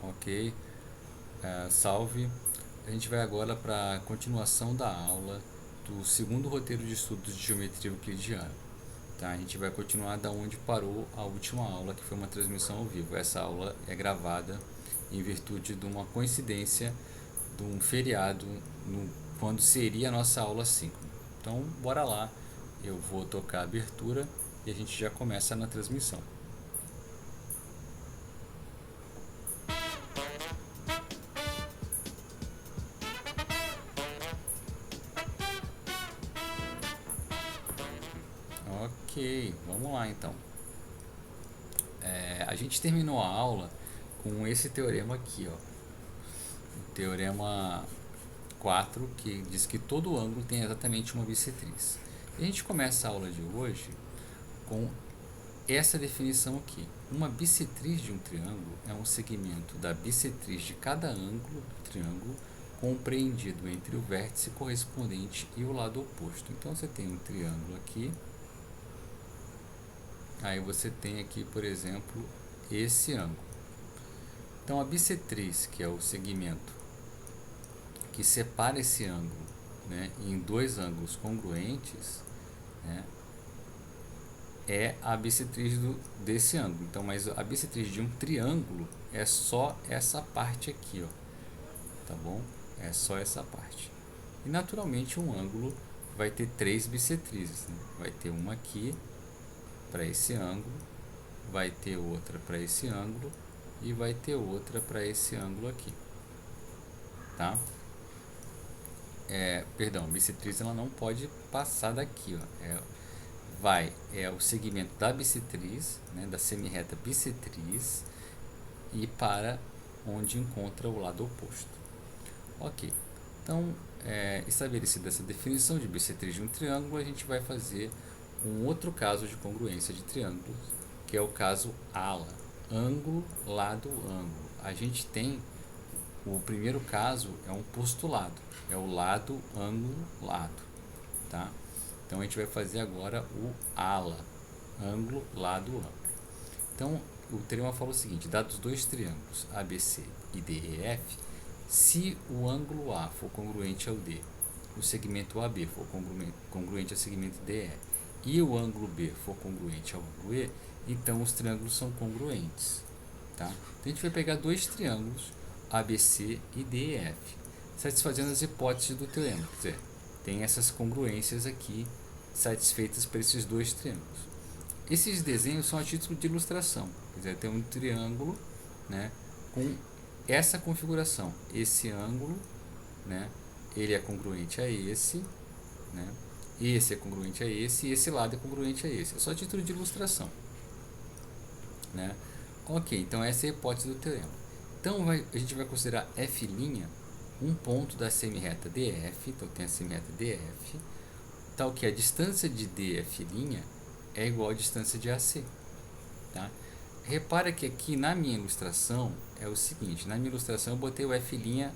Ok, salve. A gente vai agora para a continuação da aula do segundo roteiro de estudos de geometria euclidiana. Tá? A gente vai continuar da onde parou a última aula, que foi uma transmissão ao vivo. Essa aula é gravada em virtude de uma coincidência de um feriado quando seria a nossa aula 5. Então, bora lá. Eu vou tocar a abertura e a gente já começa na transmissão. Ok, vamos lá então. A gente terminou a aula com esse teorema aqui, ó. O teorema 4, que diz que todo ângulo tem exatamente uma bissetriz. E a gente começa a aula de hoje com essa definição aqui. Uma bissetriz de um triângulo é um segmento da bissetriz de cada ângulo do triângulo compreendido entre o vértice correspondente e o lado oposto. Então você tem um triângulo aqui. Aí você tem aqui, por exemplo, esse ângulo. Então a bissetriz, que é o segmento que separa esse ângulo, né, em dois ângulos congruentes, né, é a bissetriz desse ângulo. Então, mas a bissetriz de um triângulo é só essa parte aqui, ó. Tá bom? É só essa parte. E naturalmente um ângulo vai ter três bissetrizes, né? Vai ter uma aqui para esse ângulo, vai ter outra para esse ângulo e vai ter outra para esse ângulo aqui, tá? Perdão, a bissetriz ela não pode passar daqui, ó. É o segmento da bissetriz, né, da semirreta bissetriz, e para onde encontra o lado oposto. Ok, então estabelecida essa definição de bissetriz de um triângulo, a gente vai fazer um outro caso de congruência de triângulos, que é o caso ALA, ângulo, lado, ângulo. A gente tem, o primeiro caso é um postulado, é o lado, ângulo, lado, tá? Então a gente vai fazer agora o ALA, ângulo, lado, ângulo. Então o teorema fala o seguinte: dados dois triângulos ABC e DEF, se o ângulo A for congruente ao D, o segmento AB for congruente ao segmento DE e o ângulo B for congruente ao ângulo E, então os triângulos são congruentes, tá? Então a gente vai pegar dois triângulos ABC e DEF, satisfazendo as hipóteses do teorema. Quer dizer, tem essas congruências aqui satisfeitas por esses dois triângulos. Esses desenhos são a título de ilustração. Quer dizer, tem um triângulo, né, com essa configuração. Esse ângulo, né, ele é congruente a esse, né, esse é congruente a esse e esse lado é congruente a esse. É só a título de ilustração, né? Ok, então essa é a hipótese do teorema. Então a gente vai considerar F' um ponto da semirreta DF, então tem a semirreta DF, tal que a distância de DF' é igual à distância de AC, tá? Repara que aqui na minha ilustração é o seguinte: na minha ilustração eu botei o F'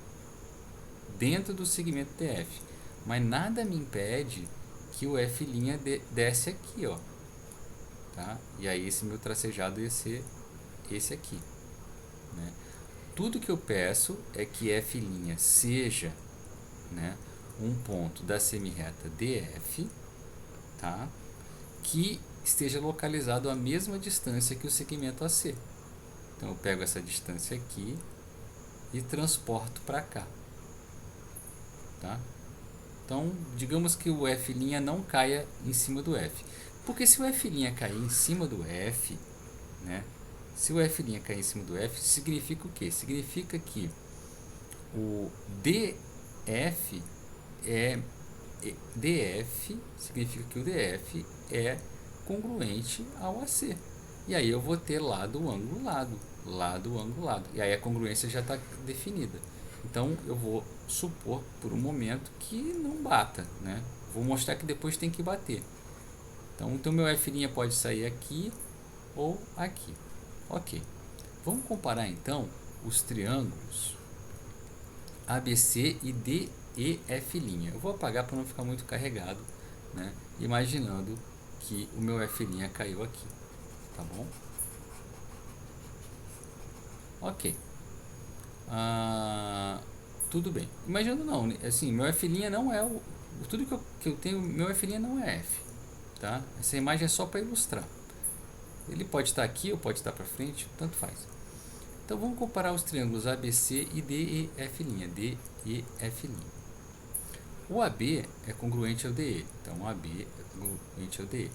dentro do segmento DF, mas nada me impede que o F' desce aqui, ó, tá? E aí esse meu tracejado ia ser esse aqui, né? Tudo que eu peço é que F' seja, né, um ponto da semirreta DF, tá? Que esteja localizado à mesma distância que o segmento AC. Então eu pego essa distância aqui e transporto para cá, tá? Então digamos que o F' não caia em cima do F, porque se o F' cair em cima do F, né? Se o F' cair em cima do F, significa o quê? Significa que o DF significa que o DF é congruente ao AC. E aí eu vou ter lado, ângulo, lado, lado, ângulo, lado. E aí a congruência já está definida. Então eu vou supor por um momento que não bata, né? Vou mostrar que depois tem que bater. Então meu F' pode sair aqui ou aqui. Ok. Vamos comparar então os triângulos ABC e DEF'. Eu vou apagar para não ficar muito carregado, né? Imaginando que o meu F' caiu aqui, tá bom? Ok. tudo bem. Imaginando não, assim, meu F' não é tudo que eu tenho, meu F' não é F, tá? Essa imagem é só para ilustrar. Ele pode estar aqui ou pode estar para frente, tanto faz. Então vamos comparar os triângulos ABC e DEF', DEF'. O AB é congruente ao DE, então o AB é congruente ao DE.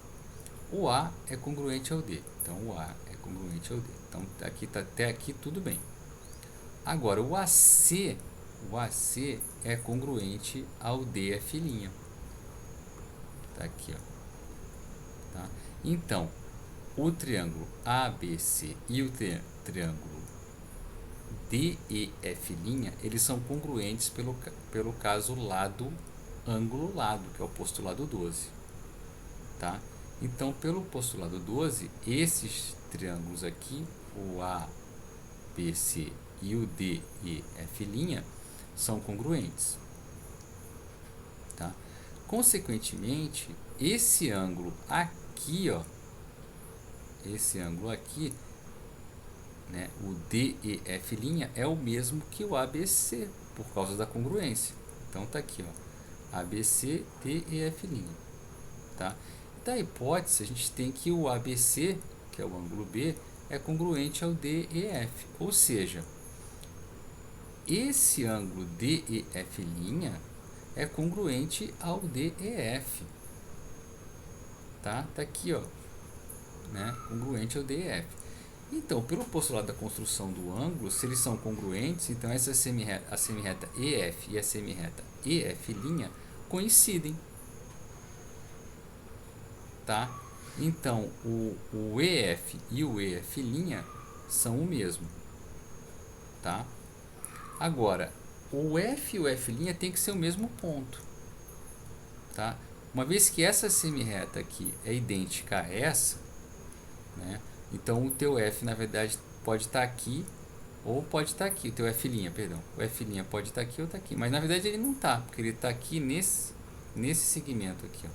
O A é congruente ao D, então o A é congruente ao D. Então aqui tá, até aqui tudo bem. Agora o AC é congruente ao DF'. Tá aqui, ó. Tá? Então, o triângulo ABC e o triângulo DEF', eles são congruentes pelo caso lado, ângulo, lado, que é o postulado 12. Tá? Então, pelo postulado 12, esses triângulos aqui, o ABC e o DEF', são congruentes. Tá? Consequentemente, esse ângulo aqui, ó, esse ângulo aqui, né, o DEF' é o mesmo que o ABC, por causa da congruência. Então tá aqui, ó, ABC, DEF'. Tá? Da hipótese, a gente tem que o ABC, que é o ângulo B, é congruente ao DEF, ou seja, esse ângulo DEF' é congruente ao DEF. Tá? Tá aqui, ó, né? Congruente ao DEF. Então, pelo postulado da construção do ângulo, se eles são congruentes, então essa a semirreta EF e a semirreta EF' coincidem. Tá? Então, o EF e o EF' são o mesmo. Tá? Agora, o F e o F' tem que ser o mesmo ponto. Tá? Uma vez que essa semirreta aqui é idêntica a essa, né? Então o teu F na verdade pode estar aqui ou pode estar aqui, o teu F', perdão. O F' pode estar aqui ou está aqui, mas na verdade ele não está, porque ele está aqui nesse segmento aqui, ó.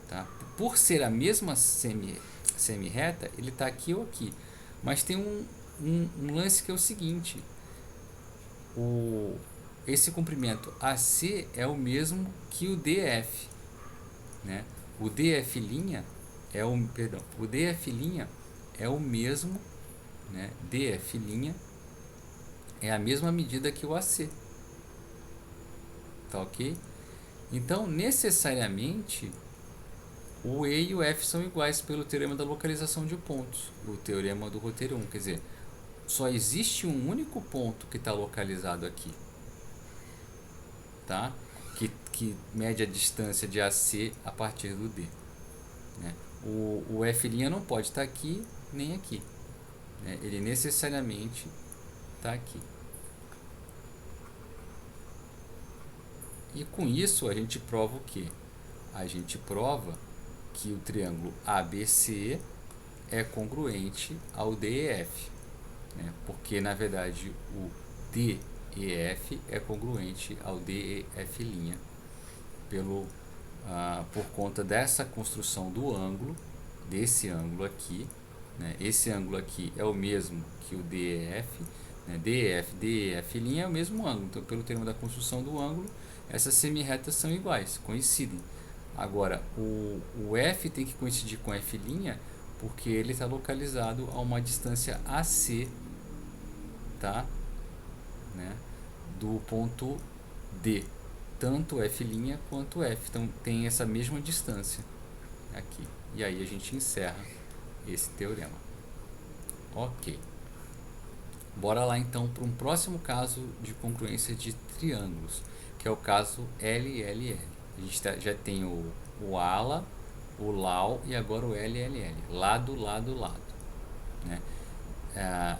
Tá? Por ser a mesma semirreta, ele está aqui ou aqui. Mas tem um lance que é o seguinte: esse comprimento AC é o mesmo que o DF, né? O DF' é o DF' é o mesmo, né? DF' é a mesma medida que o AC. Tá ok? Então, necessariamente, o E e o F são iguais pelo teorema da localização de pontos, o teorema do roteiro 1. Quer dizer, só existe um único ponto que está localizado aqui, tá? Que mede a distância de AC a partir do D, né? O F' não pode estar aqui nem aqui, né? Ele necessariamente está aqui. E com isso a gente prova o quê? A gente prova que o triângulo ABC é congruente ao DEF, né? Porque na verdade o DEF é congruente ao DEF' por conta dessa construção do ângulo, desse ângulo aqui, né? Esse ângulo aqui é o mesmo que o DEF, né? DEF' é o mesmo ângulo, então pelo teorema da construção do ângulo, essas semirretas são iguais, coincidem. Agora, o F tem que coincidir com F', porque ele está localizado a uma distância AC, tá? Né? Do ponto D, tanto F' quanto F, então tem essa mesma distância aqui. E aí a gente encerra esse teorema. Ok. Bora lá então para um próximo caso de congruência de triângulos, que é o caso LLL. A gente já tem o ALA, o LAU e agora o LLL, lado, lado, lado, né?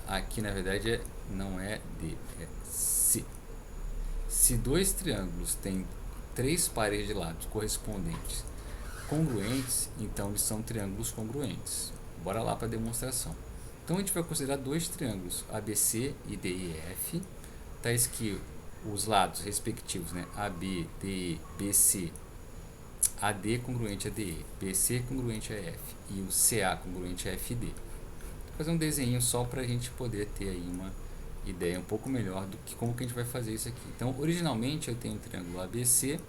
Aqui na verdade não é D, é C. Se dois triângulos têm três pares de lados correspondentes congruentes, então eles são triângulos congruentes. Bora lá para a demonstração. Então a gente vai considerar dois triângulos, ABC e DEF, tais que os lados respectivos, né, AB, DE, BC, AD congruente a DE, BC congruente a F e o CA congruente a FD. Vou fazer um desenho só para a gente poder ter aí uma ideia um pouco melhor do que como que a gente vai fazer isso aqui. Então, originalmente eu tenho um triângulo ABC,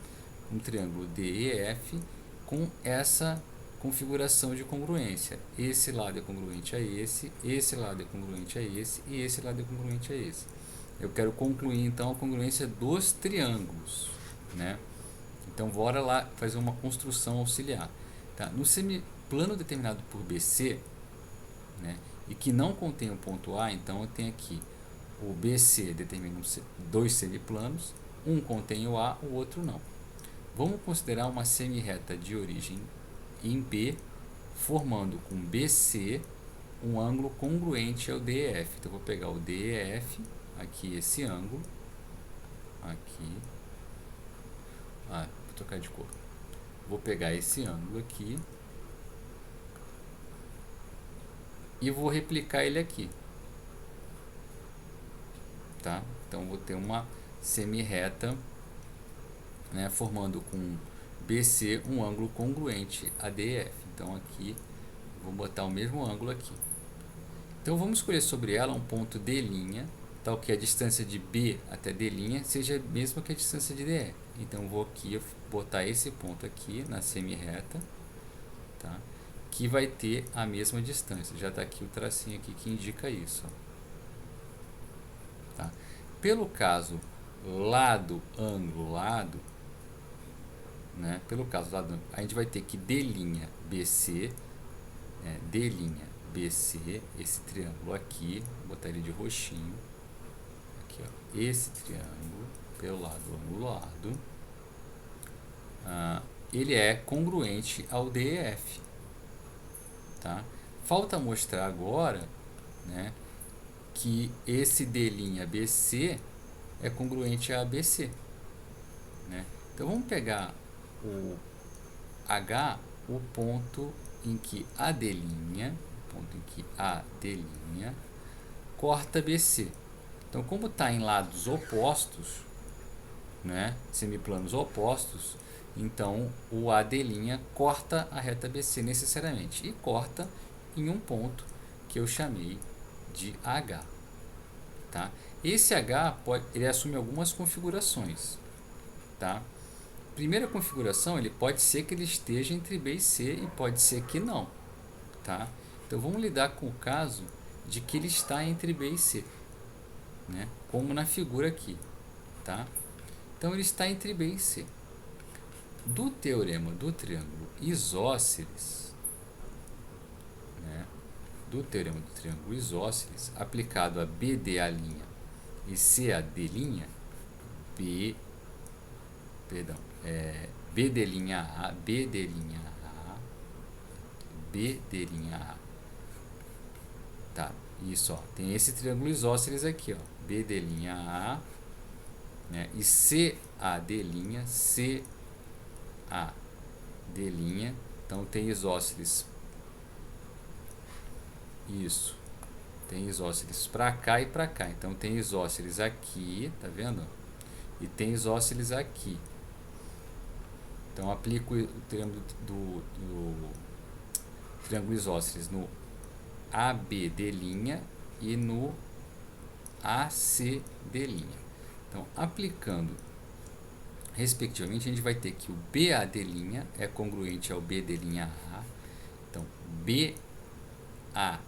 um triângulo DEF com essa configuração de congruência. Esse lado é congruente a esse lado é congruente a esse e esse lado é congruente a esse. Eu quero concluir então a congruência dos triângulos, né? Então, bora lá fazer uma construção auxiliar. Tá? No semiplano determinado por BC, né, e que não contém o ponto A, então eu tenho aqui o BC determina dois semiplanos, um contém o A, o outro não. Vamos considerar uma semirreta de origem em B, formando com BC um ângulo congruente ao DEF. Então, eu vou pegar o DEF, aqui esse ângulo, aqui, vou trocar de cor. Vou pegar esse ângulo aqui e vou replicar ele aqui, tá? Então, vou ter uma semirreta, né, formando com BC um ângulo congruente a DEF. Então, aqui, vou botar o mesmo ângulo aqui. Então, vamos escolher sobre ela um ponto D', tal que a distância de B até D' seja a mesma que a distância de DE. Então, vou aqui botar esse ponto aqui na semirreta, tá? Que vai ter a mesma distância. Já está aqui o tracinho aqui que indica isso. Tá? Pelo caso lado, ângulo, lado, né? Pelo caso lado, a gente vai ter que D' BC, D' BC, esse triângulo aqui, vou botar ele de roxinho, aqui, ó, esse triângulo, pelo lado, ângulo, lado, ele é congruente ao DEF. Tá? Falta mostrar agora, né, que esse D' BC é congruente a ABC. Né? Então, vamos pegar o H, o ponto em que AD', corta BC. Então, como está em lados opostos, né, semiplanos opostos, então o AD' corta a reta BC necessariamente e corta em um ponto que eu chamei de H. Tá? Esse H ele assume algumas configurações. Tá? Primeira configuração, ele pode ser que ele esteja entre B e C e pode ser que não. Tá? Então vamos lidar com o caso de que ele está entre B e C, né? Como na figura aqui. Tá? Então ele está entre B e C. Do teorema do triângulo isósceles, né, do teorema do triângulo isósceles, aplicado a BDA' e CAD', BD'A, BD'A, tá, isso, ó, tem esse triângulo isósceles aqui, ó, BD'A, né, e CAD', então tem isósceles, isso, tem isósceles para cá e para cá, então tem isósceles aqui, tá vendo? E tem isósceles aqui. Então aplico o triângulo do triângulo isósceles no ABD' e no ACD'. Então, aplicando respectivamente, a gente vai ter que o BAD' é congruente ao BD'A. Então, BAD',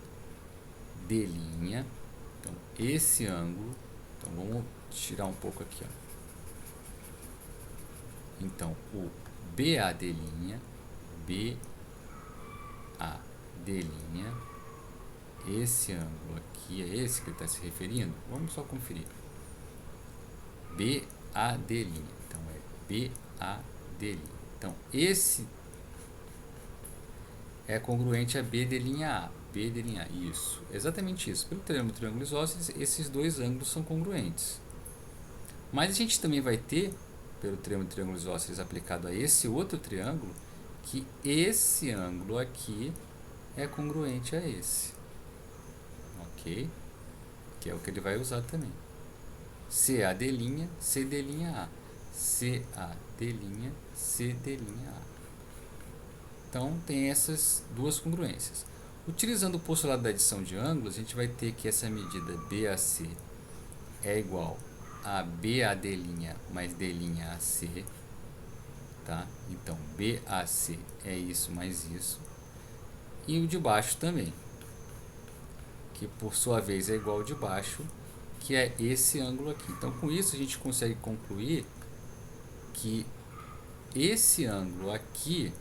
então esse ângulo, então vamos tirar um pouco aqui, ó. Então, o BAD', esse ângulo aqui, é esse que ele está se referindo? Vamos só conferir. BAD', então é BAD'. Então, esse é congruente a BD'A. BD'A, isso, exatamente isso. Pelo teorema do triângulo isósceles, esses dois ângulos são congruentes. Mas a gente também vai ter, pelo teorema do triângulo isósceles aplicado a esse outro triângulo, que esse ângulo aqui é congruente a esse. Ok? Que é o que ele vai usar também. CAD', CD'A. CAD', CD'A. Então, tem essas duas congruências. Utilizando o postulado da adição de ângulos, a gente vai ter que essa medida BAC é igual a BAD' mais D' AC, tá? Então, BAC é isso mais isso. E o de baixo também, que por sua vez é igual ao de baixo, que é esse ângulo aqui. Então, com isso a gente consegue concluir que esse ângulo aqui,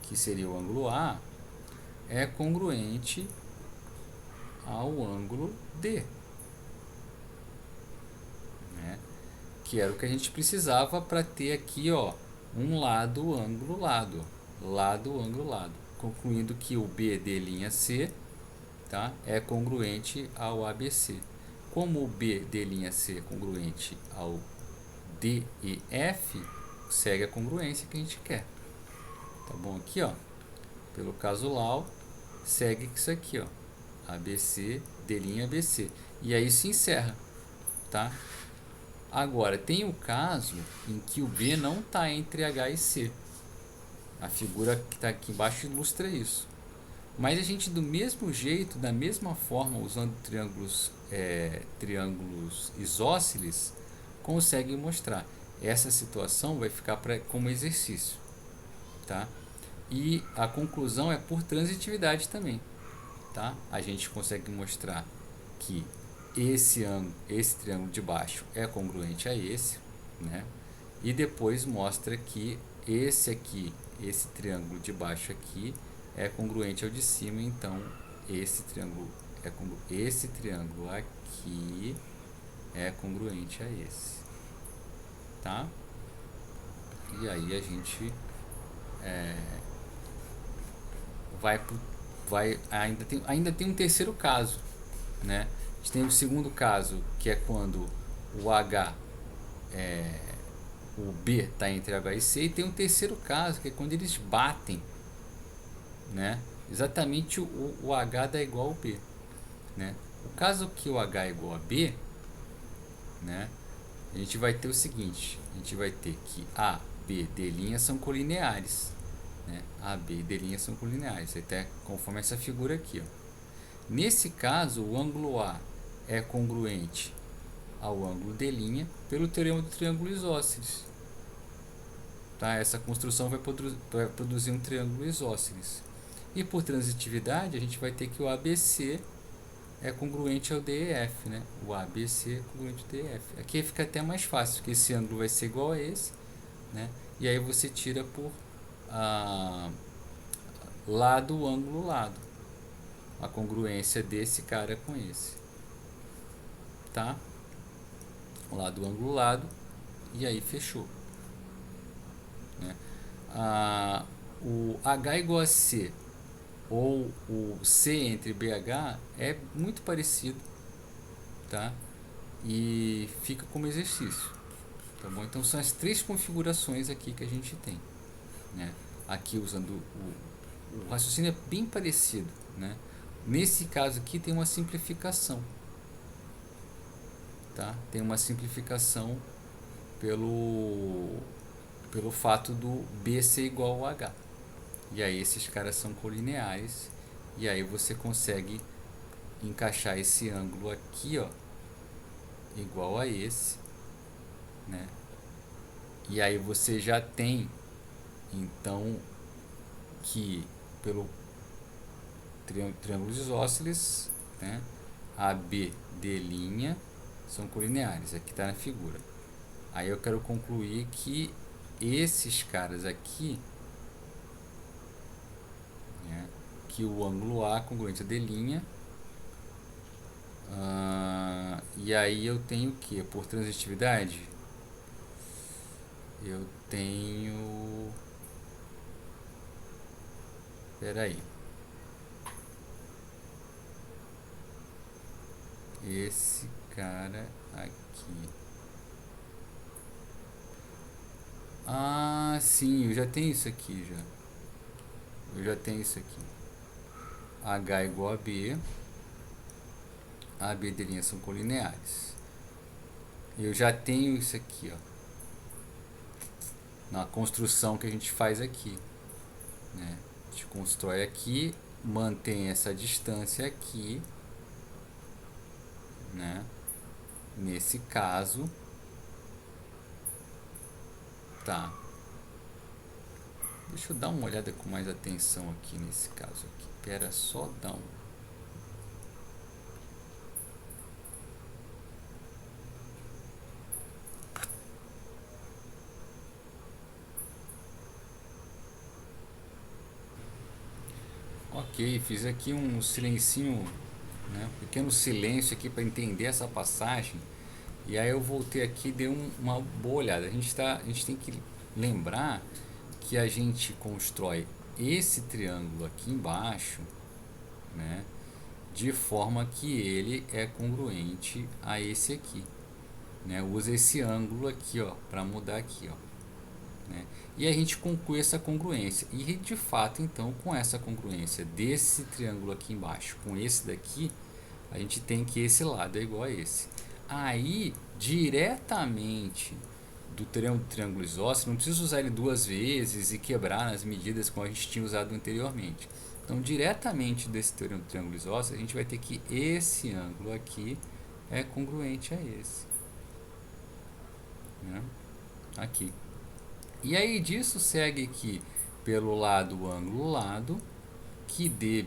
que seria o ângulo A, é congruente ao ângulo D, né? Que era o que a gente precisava para ter aqui, ó, um lado, ângulo, lado, lado, ângulo, lado, concluindo que o BD', tá, é congruente ao ABC. Como o BD', é congruente ao D e F, segue a congruência que a gente quer. Tá bom? Aqui, ó, pelo casual, segue isso aqui, ó, ABC, D', ABC. E aí se encerra, tá? Agora, tem o caso em que o B não está entre H e C. A figura que está aqui embaixo ilustra isso. Mas a gente, do mesmo jeito, da mesma forma, usando triângulos isósceles, consegue mostrar. Essa situação vai ficar como exercício, tá? E a conclusão é por transitividade também, tá? A gente consegue mostrar que esse triângulo de baixo é congruente a esse, né? E depois mostra que esse triângulo de baixo aqui é congruente ao de cima, então esse triângulo aqui é congruente a esse, tá? E aí a gente ainda tem um terceiro caso, né? A gente tem o segundo caso, que é quando o B está entre H e C, e tem um terceiro caso, que é quando eles batem, né? Exatamente o H dá igual ao B, né? O caso que o H é igual a B, né? A gente vai ter o seguinte, a gente vai ter que A, B, D' são colineares, né? A, B e D' são colineares, até conforme essa figura aqui, ó. Nesse caso, o ângulo A é congruente ao ângulo D' pelo teorema do triângulo isósceles, tá? Essa construção vai produzir um triângulo isósceles. E por transitividade, a gente vai ter que o ABC é congruente ao DEF, né? O ABC é congruente ao DEF. Aqui fica até mais fácil, porque esse ângulo vai ser igual a esse, né? E aí você tira por lado, ângulo, lado. A congruência desse cara com esse, tá? Lado, ângulo, lado. E aí fechou, né? O H igual a C ou o C entre BH é muito parecido, tá? E fica como exercício, tá bom? Então são as três configurações aqui que a gente tem, né? Aqui usando o raciocínio é bem parecido, né? Nesse caso aqui tem uma simplificação, tá? Tem uma simplificação pelo fato do B ser igual ao H. E aí esses caras são colineares, e aí você consegue encaixar esse ângulo aqui, ó, igual a esse, né? E aí você já tem então que pelo triângulos isósceles, né, AB, D' são colineares, aqui está na figura. Aí eu quero concluir que esses caras aqui, né, que o ângulo A congruente a D', e aí eu tenho o que? Por transitividade, eu tenho... Peraí. Esse cara aqui. Sim, eu já tenho isso aqui já. Eu já tenho isso aqui. H igual a B. A, B, D' são colineares. Eu já tenho isso aqui, ó, na construção que a gente faz aqui, né? A gente constrói aqui, mantém essa distância aqui, né? Nesse caso, tá. Deixa eu dar uma olhada com mais atenção aqui nesse caso aqui. Espera só dar um. Ok, fiz aqui um silencinho, né? Um pequeno silêncio aqui para entender essa passagem. E aí eu voltei aqui e dei uma boa olhada. A gente tem que lembrar que a gente constrói esse triângulo aqui embaixo, né? De forma que ele é congruente a esse aqui, né? Usa esse ângulo aqui, ó, para mudar aqui, ó, né? E a gente conclui essa congruência. E de fato, então, com essa congruência desse triângulo aqui embaixo com esse daqui, a gente tem que esse lado é igual a esse. Aí, diretamente do triângulo isósceles, não precisa usar ele duas vezes e quebrar nas medidas como a gente tinha usado anteriormente. Então, diretamente desse teorema do triângulo isósceles, a gente vai ter que esse ângulo aqui é congruente a esse, né? Aqui. E aí disso segue que pelo lado ângulo lado que BD'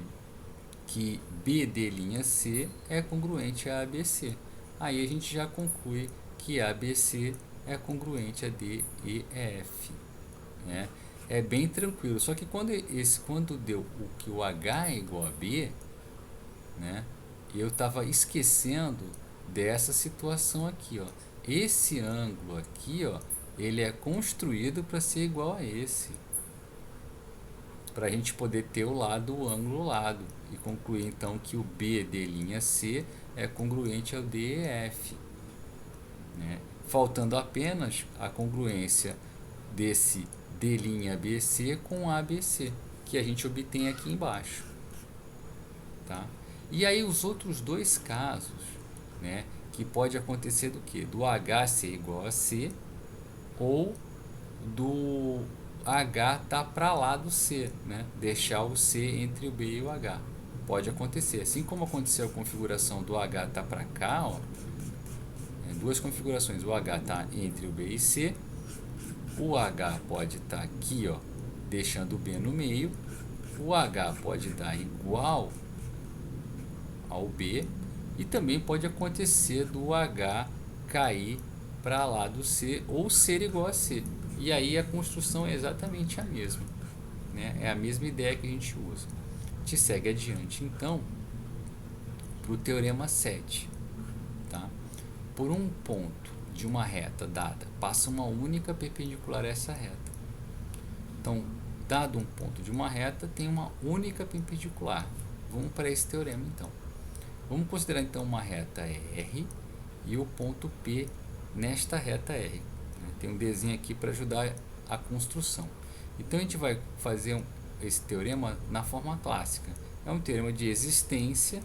C é congruente a ABC. Aí a gente já conclui que ABC é congruente a DEF, né? É bem tranquilo. Só que quando deu o que o H é igual a B, né? Eu estava esquecendo dessa situação aqui, ó. Esse ângulo aqui, ó, ele é construído para ser igual a esse, para a gente poder ter o ângulo lado e concluir então que o BD' é congruente ao DEF, né? Faltando apenas a congruência desse D'BC com ABC, que a gente obtém aqui embaixo, tá? E aí os outros dois casos, né, que pode acontecer do que? Do H ser igual a C ou do H tá para lá do C, né? Deixar o C entre o B e o H. Pode acontecer. Assim como aconteceu a configuração do H tá para cá, ó, duas configurações. O H tá entre o B e C. O H pode estar aqui, ó, deixando o B no meio. O H pode dar igual ao B. E também pode acontecer do H cair para lá do C ou ser igual a C. E aí a construção é exatamente a mesma, né? É a mesma ideia que a gente usa. A gente segue adiante, então, para o teorema 7. Tá? Por um ponto de uma reta dada, passa uma única perpendicular a essa reta. Então, dado um ponto de uma reta, tem uma única perpendicular. Vamos para esse teorema, então. Vamos considerar, então, uma reta R e o ponto P nesta reta R. Tem um desenho aqui para ajudar a construção. Então a gente vai fazer esse teorema na forma clássica. É um teorema de existência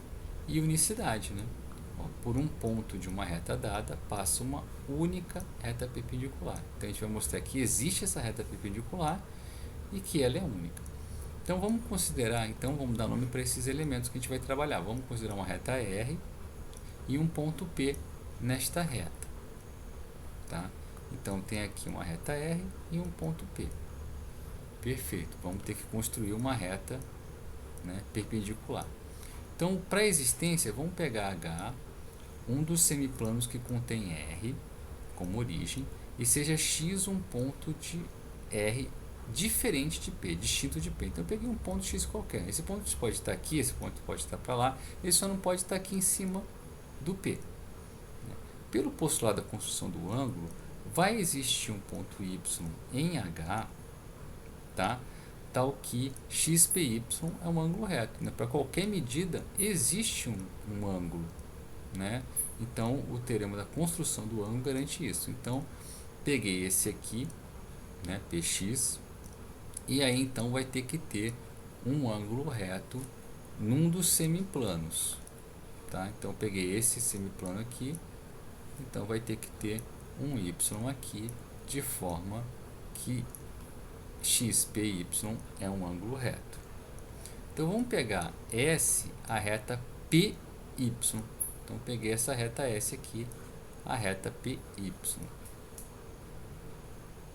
e unicidade, né? Por um ponto de uma reta dada, passa uma única reta perpendicular. Então a gente vai mostrar que existe essa reta perpendicular e que ela é única. Então vamos considerar, vamos dar nome para esses elementos que a gente vai trabalhar. Vamos considerar uma reta R e um ponto P nesta reta, tá? Então tem aqui uma reta R e um ponto P. Perfeito. Vamos ter que construir uma reta, né, perpendicular. Então, para a existência, vamos pegar H, um dos semiplanos que contém R como origem, e seja X um ponto de R diferente de P, distinto de P. Então eu peguei um ponto X qualquer. Esse ponto pode estar aqui, esse ponto pode estar para lá, ele só não pode estar aqui em cima do P. Pelo postulado da construção do ângulo, vai existir um ponto Y em H, tá? Tal que XPY é um ângulo reto, né? Para qualquer medida existe um ângulo, né? Então o teorema da construção do ângulo garante isso. Então peguei esse aqui, né, PX, e aí então vai ter que ter um ângulo reto num dos semiplanos, tá? Então peguei esse semiplano aqui, então vai ter que ter um Y aqui, de forma que XPY é um ângulo reto. Então vamos pegar S, a reta PY, Então, eu peguei essa reta S aqui, a reta PY.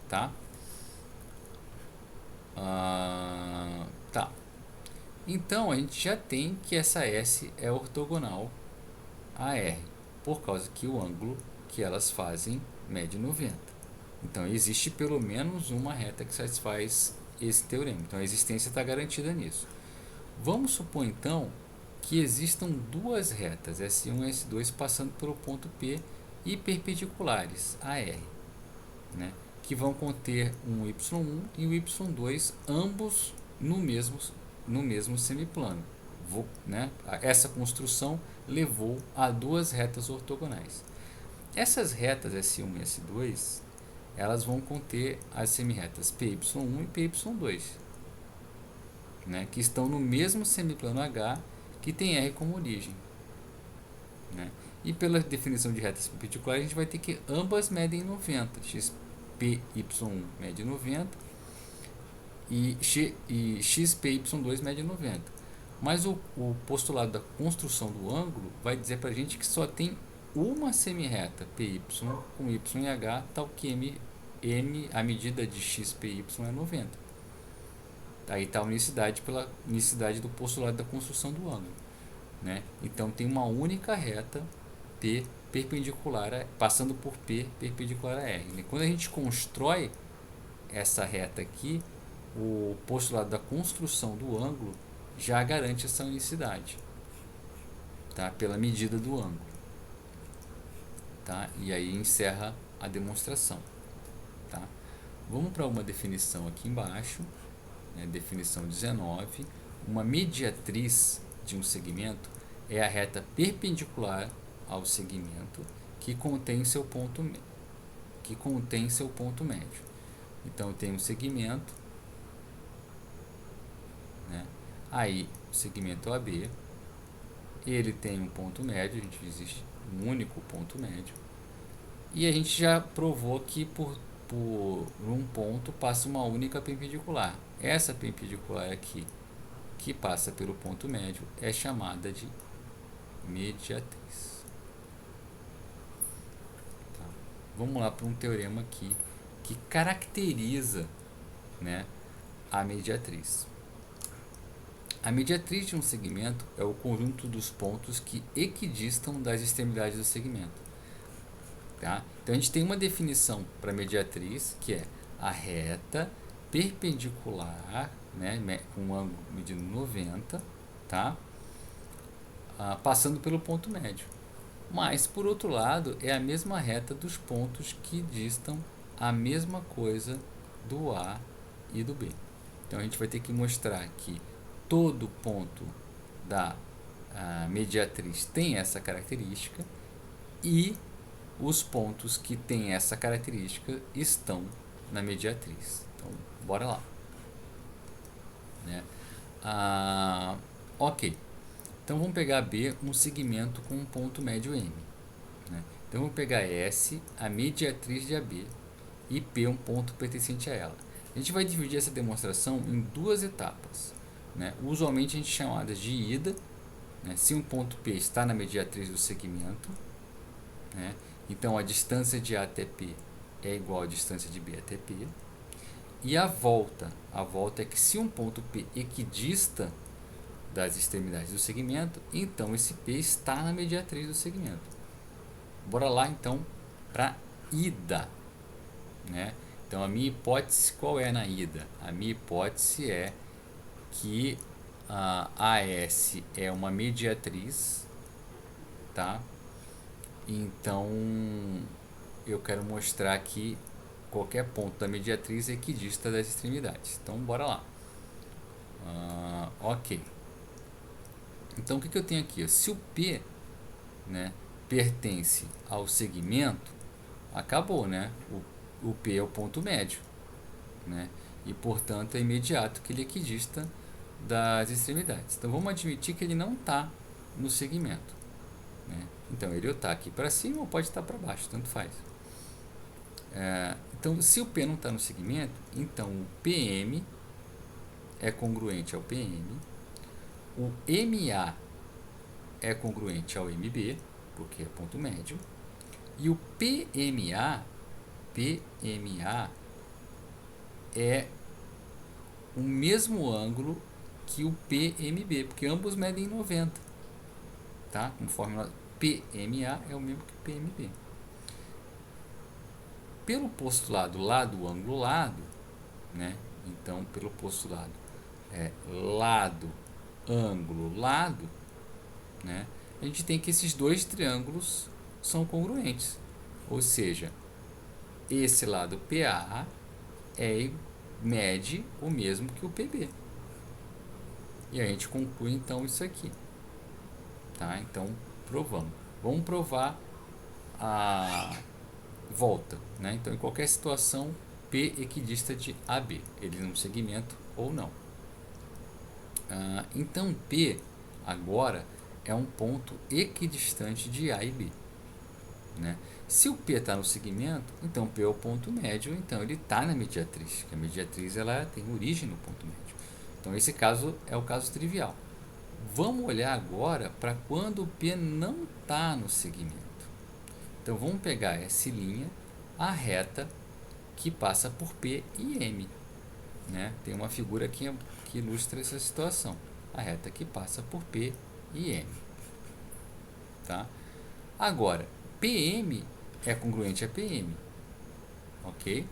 Tá? Tá. Então, a gente já tem que essa S é ortogonal a R, por causa que o ângulo que elas fazem mede 90. Então, existe pelo menos uma reta que satisfaz esse teorema. Então, a existência está garantida nisso. Vamos supor, então, que existam duas retas, S1 e S2, passando pelo ponto P e perpendiculares a R, né? Que vão conter um Y1 e um Y2, ambos no mesmo semiplano. Essa construção levou a duas retas ortogonais. Essas retas S1 e S2, elas vão conter as semirretas PY1 e PY2, né, que estão no mesmo semiplano H, que tem R como origem, né? E pela definição de retas perpendiculares, a gente vai ter que ambas medem 90. XPY1 mede 90 e XPY2 mede 90. Mas o postulado da construção do ângulo vai dizer para a gente que só tem uma semirreta PY com Y e H, tal que a medida de XPY é 90. Aí está a unicidade pela unicidade do postulado da construção do ângulo, né? Então tem uma única reta P perpendicular, passando por P perpendicular a R. E quando a gente constrói essa reta aqui, o postulado da construção do ângulo já garante essa unicidade, tá? Pela medida do ângulo, tá? E aí encerra a demonstração, tá? Vamos para uma definição aqui embaixo, né? Definição 19. Uma mediatriz de um segmento é a reta perpendicular ao segmento que contém seu ponto médio. Então eu tenho um segmento, né? Aí o segmento AB, ele tem um ponto médio, a gente existe um único ponto médio, e a gente já provou que por um ponto passa uma única perpendicular. Essa perpendicular aqui, que passa pelo ponto médio, é chamada de mediatriz. Tá? Vamos lá para um teorema aqui que caracteriza, né, a mediatriz. A mediatriz de um segmento é o conjunto dos pontos que equidistam das extremidades do segmento. Tá? Então a gente tem uma definição para mediatriz, que é a reta perpendicular, né, com um ângulo medindo 90, tá? Passando pelo ponto médio. Mas, por outro lado, é a mesma reta dos pontos que distam a mesma coisa do A e do B. Então a gente vai ter que mostrar que todo ponto da mediatriz tem essa característica e os pontos que têm essa característica estão na mediatriz. Então, bora lá. Né? Ok. Então, vamos pegar B, um segmento com um ponto médio M. Né? Então, vamos pegar S, a mediatriz de AB, e P, um ponto pertencente a ela. A gente vai dividir essa demonstração em duas etapas. Né? Usualmente, a gente chama de ida, né? Se um ponto P está na mediatriz do segmento, né? Então a distância de A até P é igual à distância de B até P. E a volta é que se um ponto P equidista das extremidades do segmento, então esse P está na mediatriz do segmento. Bora lá então para ida, né? Então a minha hipótese qual é na ida? A minha hipótese é que a AS é uma mediatriz, tá? Então eu quero mostrar que qualquer ponto da mediatriz é equidista das extremidades. Então bora lá. Ok. Então o que eu tenho aqui? Se o P, né, pertence ao segmento, acabou, né? O P é o ponto médio, né? E portanto é imediato que ele é equidista das extremidades. Então vamos admitir que ele não está no segmento, né? Então ele está aqui para cima ou pode estar para baixo, tanto faz. Então se o P não está no segmento, então o PM é congruente ao PM, o MA é congruente ao MB porque é ponto médio. E o PMA é o mesmo ângulo que o PMB, porque ambos medem 90, tá? Conforme PMA é o mesmo que PMB. Pelo postulado lado, ângulo, lado, né? Então, pelo postulado lado, ângulo, lado, né? A gente tem que esses dois triângulos são congruentes, ou seja, esse lado PA mede o mesmo que o PB. E a gente conclui então isso aqui, tá? Então provamos. Vamos provar a volta, né? Então em qualquer situação P equidista de AB, ele num segmento ou não. Então P agora é um ponto equidistante de A e B, né? Se o P está no segmento, então P é o ponto médio, então ele está na mediatriz, que a mediatriz ela tem origem no ponto médio. Então esse caso é o caso trivial. Vamos olhar agora para quando o P não está no segmento. Então vamos pegar S', a reta que passa por P e M, né? Tem uma figura aqui que ilustra essa situação. A reta que passa por P e M, tá? Agora, PM é congruente a PM, ok?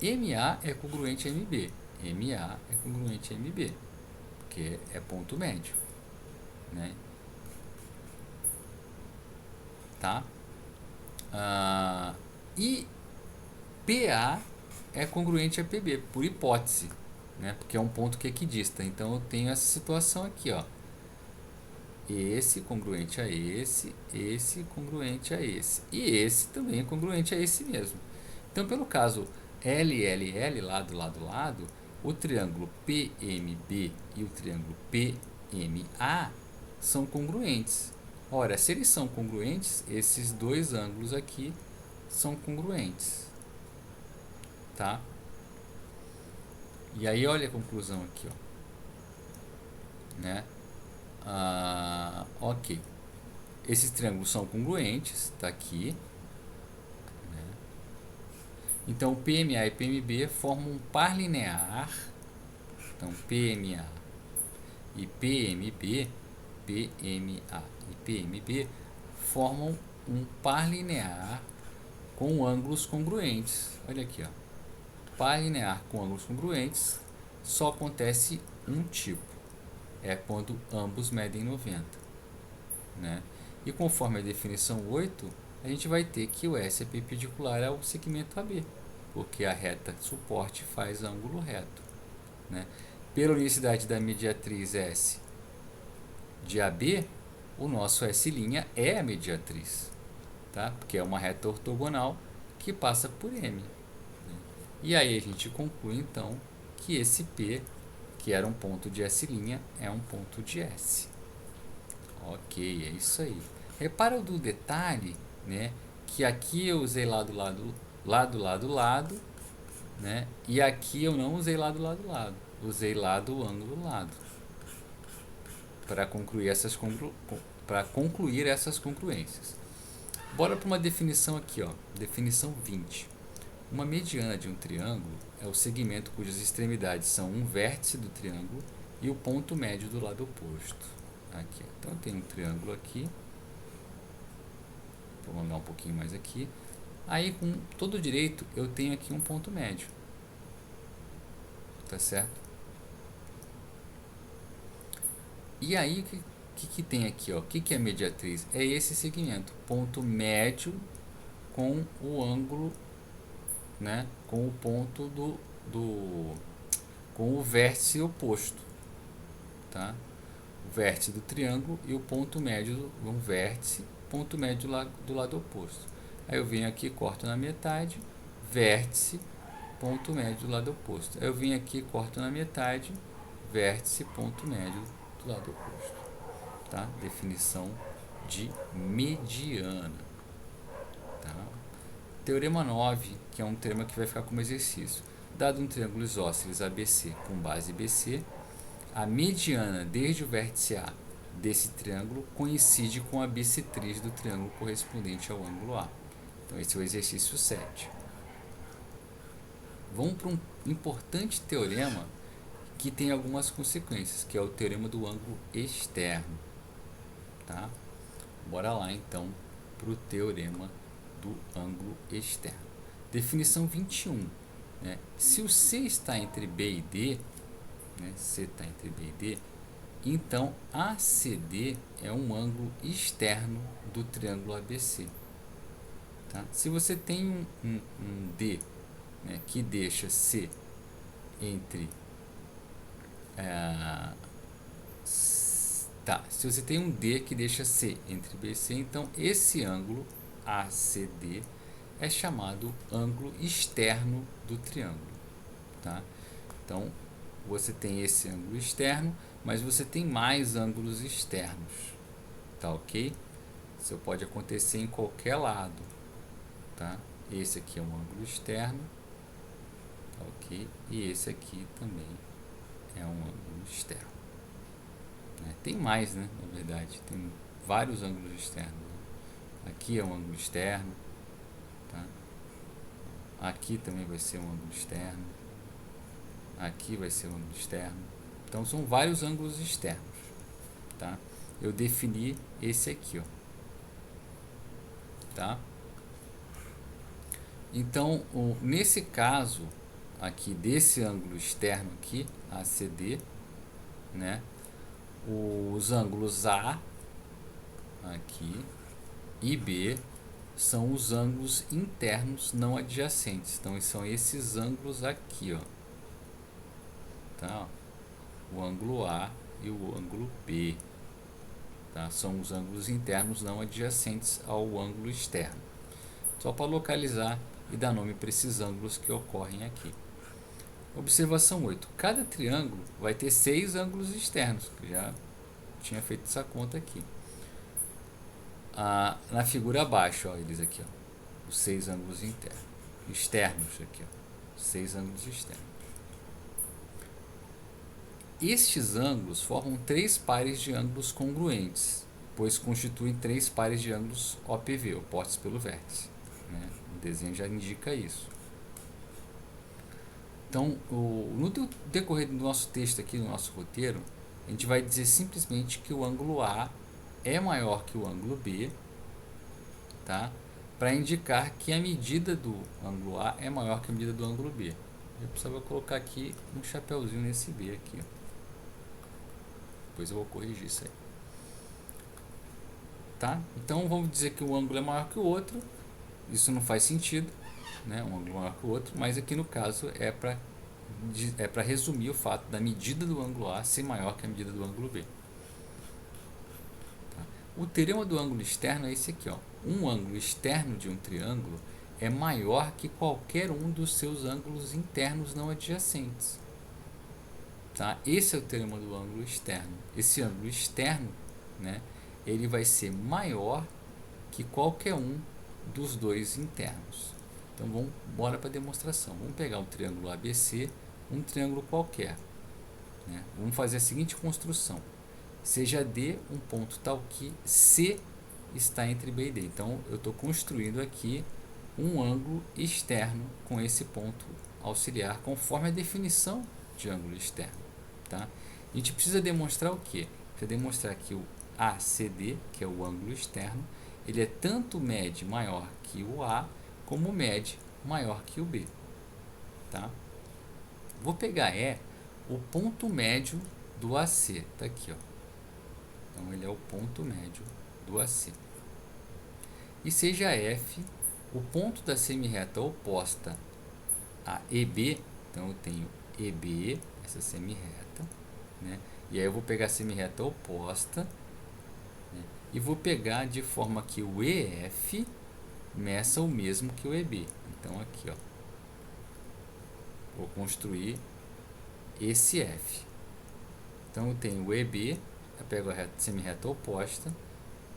MA é congruente a MB, MA é congruente a MB, porque é ponto médio, né? Tá? E PA é congruente a PB, por hipótese, né? Porque é um ponto que é equidista. Então eu tenho essa situação aqui, ó. Esse congruente a esse congruente a esse. E esse também é congruente a esse mesmo. Então, pelo caso LLL, lado, lado, lado, o triângulo PMB e o triângulo PMA são congruentes. Ora, se eles são congruentes, esses dois ângulos aqui são congruentes, tá? E aí, olha a conclusão aqui, ó, né? Ok, esses triângulos são congruentes, tá aqui, né? Então PMA e PMB formam um par linear. Então PMA e PMB, PMA e PMB formam um par linear com ângulos congruentes. Olha aqui, ó. Par linear com ângulos congruentes só acontece um tipo, é quando ambos medem 90, né? E conforme a definição 8, a gente vai ter que o S é perpendicular ao segmento AB, porque a reta suporte faz ângulo reto, né? Pela unicidade da mediatriz S de AB, o nosso S' é a mediatriz, tá? Porque é uma reta ortogonal que passa por M, né? E aí a gente conclui então que esse P, que era um ponto de S', é um ponto de S. Ok, é isso aí. Repara do detalhe, né? Que aqui eu usei lado, lado, lado, lado, lado, né? E aqui eu não usei lado, lado, lado. Usei lado, ângulo, lado. Para concluir essas congruências. Bora para uma definição aqui, ó. Definição 20. Uma mediana de um triângulo é o segmento cujas extremidades são um vértice do triângulo e o ponto médio do lado oposto. Aqui, então tem um triângulo aqui. Vou alongar um pouquinho mais aqui. Aí com todo direito eu tenho aqui um ponto médio. Tá certo? E aí o que tem aqui, ó? O que é a mediatriz? É esse segmento, ponto médio com o ângulo, né? Com o ponto com o vértice oposto, tá? O vértice do triângulo e o ponto médio do vértice, ponto médio do lado oposto. Aí eu venho aqui, corto na metade, vértice, ponto médio do lado oposto. Aí eu venho aqui, corto na metade, vértice, ponto médio do lado oposto, tá? Definição de mediana, tá? Teorema 9, que é um teorema que vai ficar como exercício. Dado um triângulo isósceles ABC com base BC, a mediana desde o vértice A desse triângulo coincide com a bissetriz do triângulo correspondente ao ângulo A. Então esse é o exercício 7. Vamos para um importante teorema que tem algumas consequências, que é o teorema do ângulo externo. Tá? Bora lá então para o teorema do ângulo externo. Definição 21. Né? Se o C está entre B e D, né? C está entre B e D, então ACD é um ângulo externo do triângulo ABC. Tá? Se você tem um D, né, que deixa C entre... se você tem um D que deixa C entre B e C, então esse ângulo ACD é chamado ângulo externo do triângulo. Tá? Então, você tem esse ângulo externo, mas você tem mais ângulos externos. Tá ok? Isso pode acontecer em qualquer lado. Tá? Esse aqui é um ângulo externo. Tá ok? E esse aqui também é um ângulo externo. Tem mais, né? Na verdade, tem vários ângulos externos. Aqui é um ângulo externo. Tá? Aqui também vai ser um ângulo externo. Aqui vai ser um ângulo externo. Então são vários ângulos externos. Tá? Eu defini esse aqui, ó. Tá? Então, nesse caso aqui desse ângulo externo aqui, ACD, né? Os ângulos A aqui e B são os ângulos internos não adjacentes. Então são esses ângulos aqui, ó. Tá? O ângulo A e o ângulo B, tá? São os ângulos internos não adjacentes ao ângulo externo. Só para localizar e dar nome para esses ângulos que ocorrem aqui. Observação 8. Cada triângulo vai ter 6 ângulos externos, que já tinha feito essa conta aqui. Na figura abaixo, ó, eles aqui, ó, os 6 ângulos externos aqui, ó, 6 ângulos externos. Estes ângulos formam 3 pares de ângulos congruentes, pois constituem 3 pares de ângulos OPV, opostos pelo vértice. Né? O desenho já indica isso. Então, no decorrer do nosso texto aqui, no nosso roteiro, a gente vai dizer simplesmente que o ângulo A é maior que o ângulo B, tá? Para indicar que a medida do ângulo A é maior que a medida do ângulo B. Eu precisava colocar aqui um chapéuzinho nesse B aqui, ó. Depois eu vou corrigir isso aí. Tá? Então vamos dizer que o ângulo é maior que o outro. Isso não faz sentido, né? Um ângulo maior que o outro, mas aqui no caso é para resumir o fato da medida do ângulo A ser maior que a medida do ângulo B. Tá? O teorema do ângulo externo é esse aqui, ó. Um ângulo externo de um triângulo é maior que qualquer um dos seus ângulos internos não adjacentes. Tá? Esse é o teorema do ângulo externo. Esse ângulo externo, né, ele vai ser maior que qualquer um dos dois internos. Então vamos bora para a demonstração. Vamos pegar um triângulo ABC, um triângulo qualquer. Né? Vamos fazer a seguinte construção. Seja D um ponto tal que C está entre B e D. Então eu estou construindo aqui um ângulo externo com esse ponto auxiliar, conforme a definição de ângulo externo. Tá? A gente precisa demonstrar o quê? Precisa demonstrar que o ACD, que é o ângulo externo, ele é tanto MED maior que o A, como MED maior que o B. Tá? Vou pegar o ponto médio do AC. Tá aqui, ó. Então ele é o ponto médio do AC. E seja F o ponto da semirreta oposta a EB. Então eu tenho EB, essa semirreta. Né? E aí eu vou pegar a semirreta oposta, né? E vou pegar de forma que o EF meça o mesmo que o EB. Então aqui, ó, vou construir esse F. Então eu tenho o EB, eu pego a semirreta oposta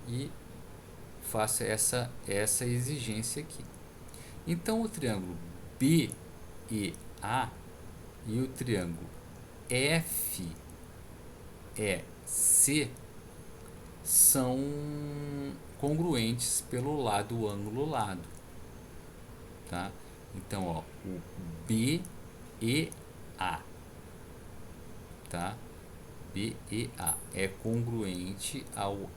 e faço essa exigência aqui. Então o triângulo BEA e o triângulo FEC, são congruentes pelo lado ângulo lado, tá? Então, ó, o BEA, tá? BEA é congruente ao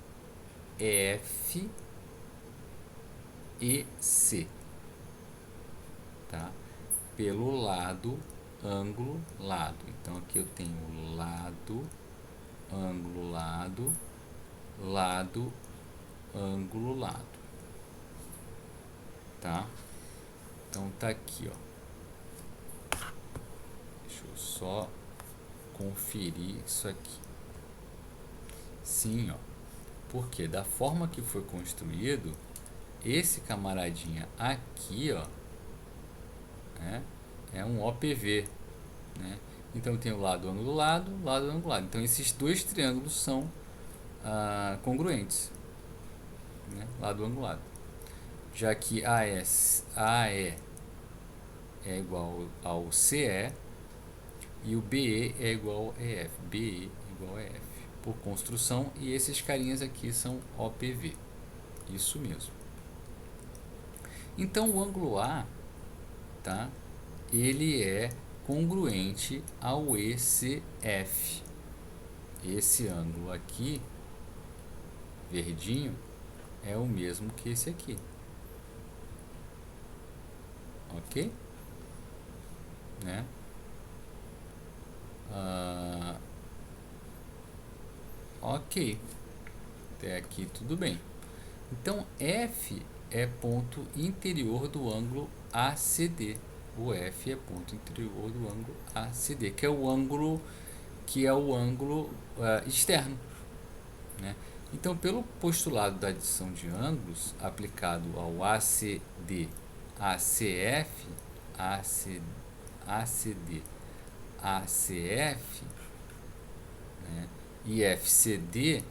FEC, tá? Pelo lado ângulo lado. Então aqui eu tenho lado ângulo lado, lado ângulo lado, tá? Então tá aqui, ó. Deixa eu só conferir isso aqui. Sim, ó. Porque da forma que foi construído, esse camaradinha aqui, ó, é um OPV, né? Então tem o lado ângulo lado, lado ângulo lado. Então esses dois triângulos são congruentes, né? Lado ângulo lado. Já que AE é igual ao CE e o BE é igual a EF. BE é igual a EF por construção, e esses carinhas aqui são OPV. Isso mesmo. Então o ângulo A, tá? Ele é congruente ao ECF. Esse ângulo aqui, verdinho, é o mesmo que esse aqui. Ok? Né? Ok. Até aqui tudo bem. Então F é ponto interior do ângulo ACD. O F é ponto interior do ângulo ACD, que é o ângulo externo, né? Então, pelo postulado da adição de ângulos aplicado ao ACD, ACF, ACD, ACF, né, e FCD,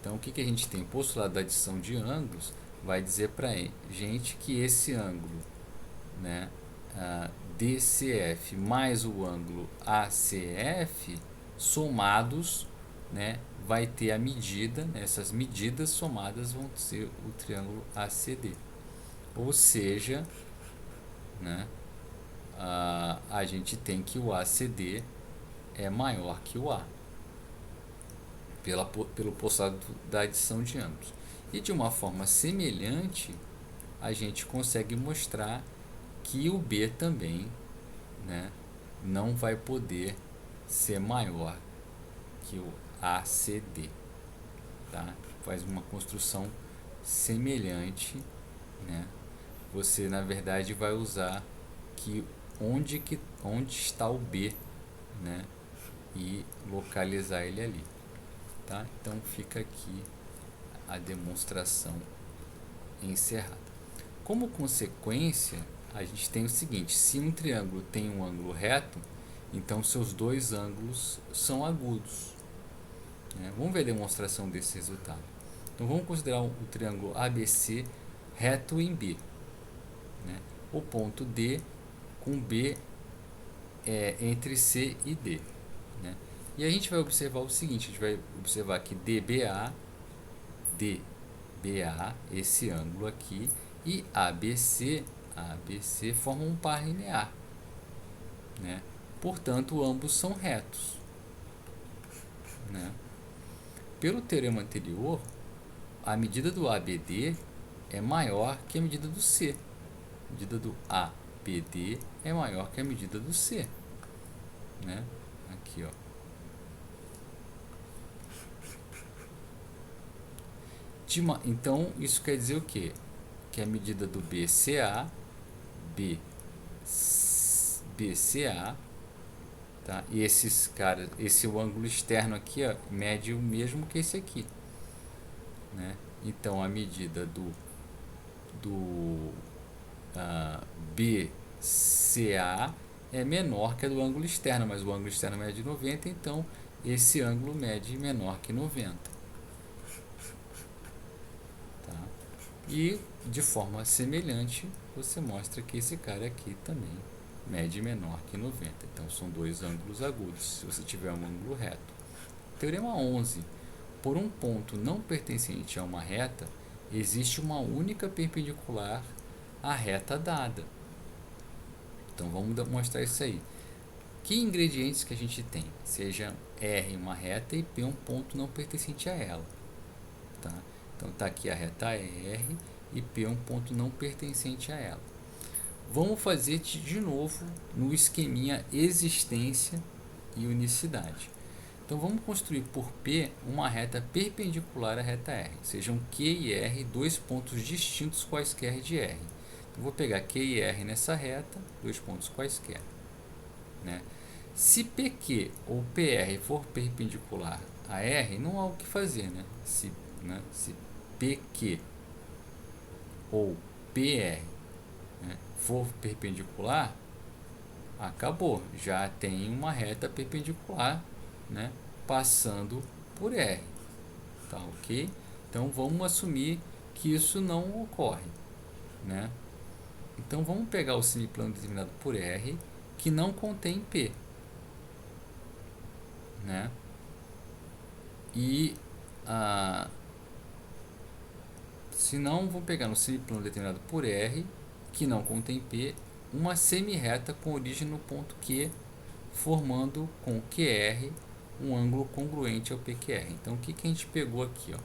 então o que a gente tem? Postulado da adição de ângulos vai dizer para a gente que esse ângulo, né, DCF mais o ângulo ACF somados, né, vai ter a medida, né, essas medidas somadas vão ser o triângulo ACD. Ou seja, né, a gente tem que o ACD é maior que o A, pelo postulado da adição de ângulos. E de uma forma semelhante, a gente consegue mostrar que o B também, né, não vai poder ser maior que o ACD, tá? Faz uma construção semelhante, né? Você na verdade vai usar que onde está o B, né, e localizar ele ali, tá? Então fica aqui a demonstração encerrada. Como consequência, a gente tem o seguinte: se um triângulo tem um ângulo reto, então seus dois ângulos são agudos, né? Vamos ver a demonstração desse resultado. Então vamos considerar o triângulo ABC reto em B, né? O ponto D com B entre C e D, né? E a gente vai observar o seguinte: a gente vai observar que DBA, esse ângulo aqui, e ABC formam um par linear, né? Portanto, ambos são retos, né? Pelo teorema anterior, a medida do ABD é maior que a medida do C. A medida do ABD é maior que a medida do C, né? Aqui, ó. Então, isso quer dizer o quê? Que a medida do BCA, tá? E esse o ângulo externo aqui, ó, mede o mesmo que esse aqui, né? Então a medida do BCA é menor que a do ângulo externo, mas o ângulo externo mede 90, então esse ângulo mede menor que 90. Tá? E de forma semelhante, você mostra que esse cara aqui também mede menor que 90. Então são dois ângulos agudos, se você tiver um ângulo reto. Teorema 11. por um ponto não pertencente a uma reta, existe uma única perpendicular à reta dada. Então vamos mostrar isso aí. Que ingredientes que a gente tem? Seja R uma reta e P um ponto não pertencente a ela. Tá? Então está aqui a reta R e P um ponto não pertencente a ela. Vamos fazer de novo no esqueminha existência e unicidade. Então vamos construir por P uma reta perpendicular à reta R. Sejam Q e R dois pontos distintos quaisquer de R. Então vou pegar Q e R nessa reta, dois pontos quaisquer. Né? Se PQ ou PR for perpendicular a R, não há o que fazer. Se PQ ou PR for perpendicular, acabou. Já tem uma reta perpendicular passando por R. Tá, ok? Então vamos assumir que isso não ocorre. Então vamos pegar o semiplano determinado por R que não contém P. E se não, vou pegar no semiplano determinado por R que não contém P uma semirreta com origem no ponto Q, formando com QR um ângulo congruente ao PQR. Então o que a gente pegou aqui?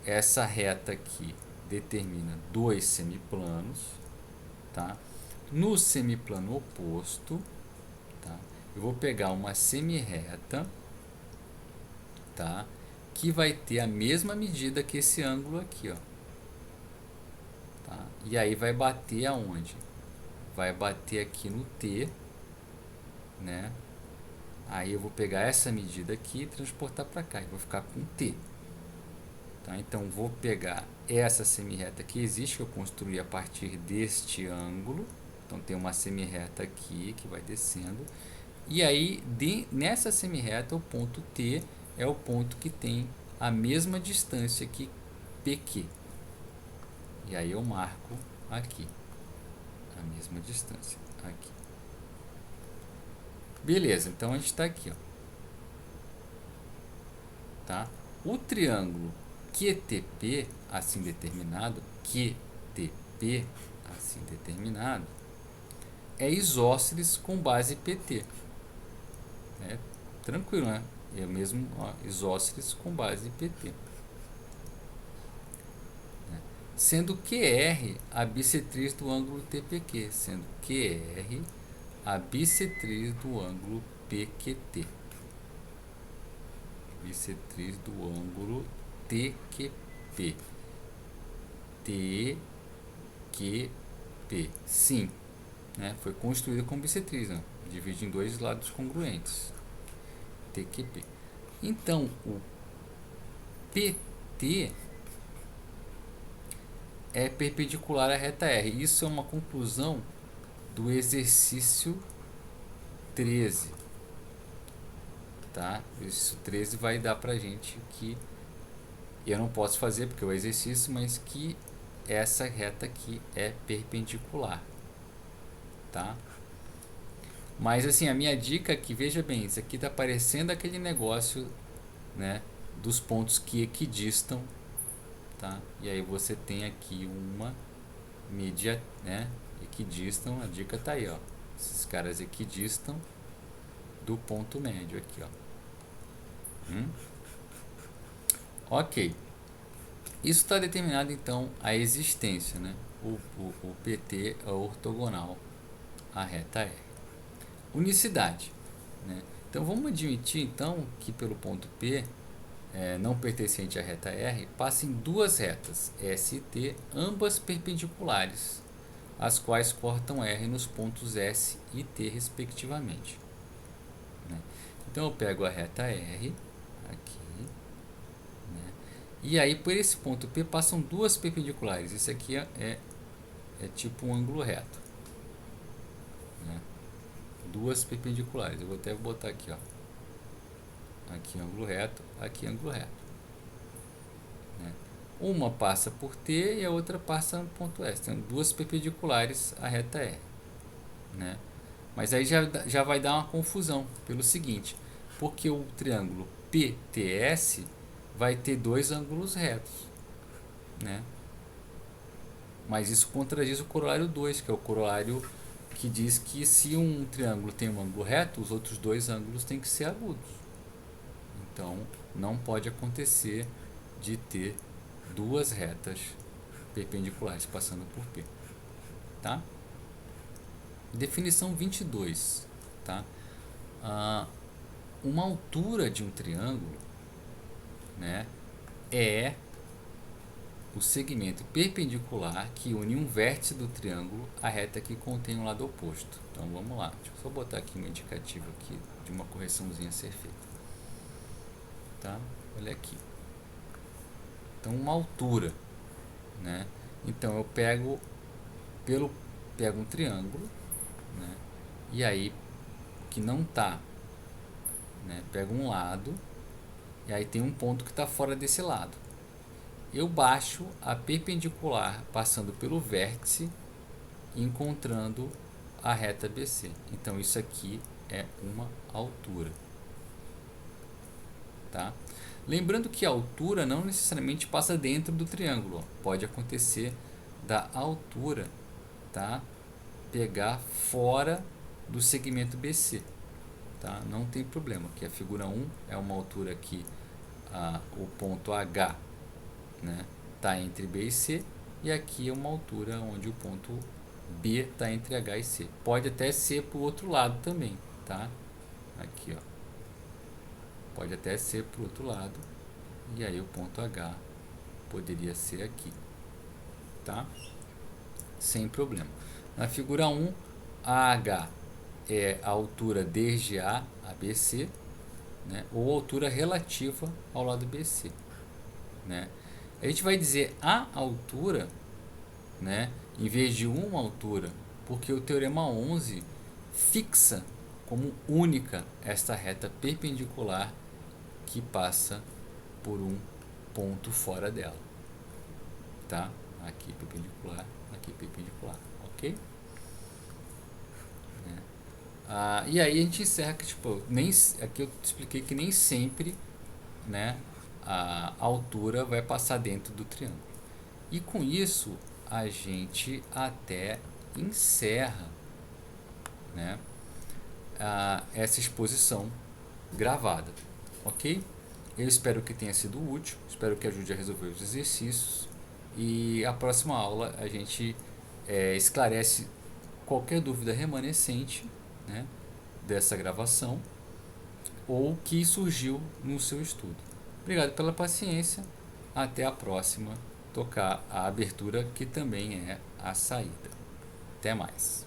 Essa reta aqui determina dois semiplanos. Tá? No semiplano oposto, tá? Eu vou pegar uma semirreta, tá? Que vai ter a mesma medida que esse ângulo aqui, tá? E aí vai bater aonde? Vai bater aqui no T, Aí eu vou pegar essa medida aqui e transportar para cá, e vou ficar com T. Tá? Então vou pegar essa semirreta que existe, que eu construí a partir deste ângulo. Então tem uma semirreta aqui que vai descendo. E aí nessa semirreta o ponto T é o ponto que tem a mesma distância que PQ. E aí eu marco aqui a mesma distância aqui. Beleza, então a gente está aqui, tá? O triângulo QTP assim determinado, QTP assim determinado, é isósceles com base PT. Tranquilo, né? É mesmo isósceles com base PT. Sendo QR a bissetriz do ângulo TPQ, sendo QR a bissetriz do ângulo PQT. Bissetriz do ângulo TQP. TQP. Sim, foi construída com bissetriz, divide em dois lados congruentes. TQP. Então, o PT é perpendicular à reta R. Isso é uma conclusão do exercício 13. Tá? O exercício 13 vai dar pra gente que eu não posso fazer porque é o exercício, mas que essa reta aqui é perpendicular. Tá? Mas assim, a minha dica aqui, veja bem, isso aqui está parecendo aquele negócio, dos pontos que equidistam, tá? E aí você tem aqui uma mídia, equidistam, a dica tá aí, esses caras equidistam do ponto médio aqui, Ok. Isso está determinado então a existência, o PT é ortogonal à reta R. Unicidade, Então vamos admitir então que pelo ponto P não pertencente à reta R passem duas retas S e T, ambas perpendiculares, as quais cortam R nos pontos S e T respectivamente. Então eu pego a reta R aqui, e aí por esse ponto P passam duas perpendiculares. Isso aqui é tipo um ângulo reto. Duas perpendiculares. Eu vou até botar aqui, aqui ângulo reto, aqui ângulo reto. Uma passa por T e a outra passa no ponto S. Tem duas perpendiculares à reta R. Mas aí já vai dar uma confusão pelo seguinte, porque o triângulo PTS vai ter dois ângulos retos, né? Mas isso contradiz o corolário 2, que é o corolário que diz que se um triângulo tem um ângulo reto, os outros dois ângulos têm que ser agudos. Então, não pode acontecer de ter duas retas perpendiculares passando por P. Tá? Definição 22. Tá? Uma altura de um triângulo, né, é o segmento perpendicular que une um vértice do triângulo à reta que contém um lado oposto. Então vamos lá, deixa eu só botar aqui um indicativo aqui de uma correçãozinha a ser feita. Tá? Olha aqui. Então uma altura, né? Então eu pego um triângulo, né? E aí que não tá, né? Pego um lado e aí tem um ponto que está fora desse lado. Eu baixo a perpendicular passando pelo vértice, encontrando a reta BC. Então isso aqui é uma altura. Tá? Lembrando que a altura não necessariamente passa dentro do triângulo. Ó. Pode acontecer da altura, tá, pegar fora do segmento BC. Tá? Não tem problema, que a figura 1 é uma altura que o ponto H, né, tá entre B e C, e aqui é uma altura onde o ponto B está entre H e C. Pode até ser para o outro lado também, tá? Aqui, ó. Pode até ser para o outro lado, e aí o ponto H poderia ser aqui, tá? Sem problema. Na figura 1, AH é a altura desde A a BC, né, ou altura relativa ao lado BC, né? A gente vai dizer a altura, né, em vez de uma altura, porque o teorema 11 fixa como única esta reta perpendicular que passa por um ponto fora dela, tá? Aqui perpendicular, ok? E aí a gente encerra que, tipo, aqui eu expliquei que nem sempre, né, a altura vai passar dentro do triângulo. E com isso a gente até encerra, né, essa exposição gravada, ok? Eu espero que tenha sido útil, espero que ajude a resolver os exercícios, e a próxima aula a gente esclarece qualquer dúvida remanescente, né, dessa gravação ou que surgiu no seu estudo. Obrigado pela paciência, até a próxima, tocar a abertura que também é a saída. Até mais.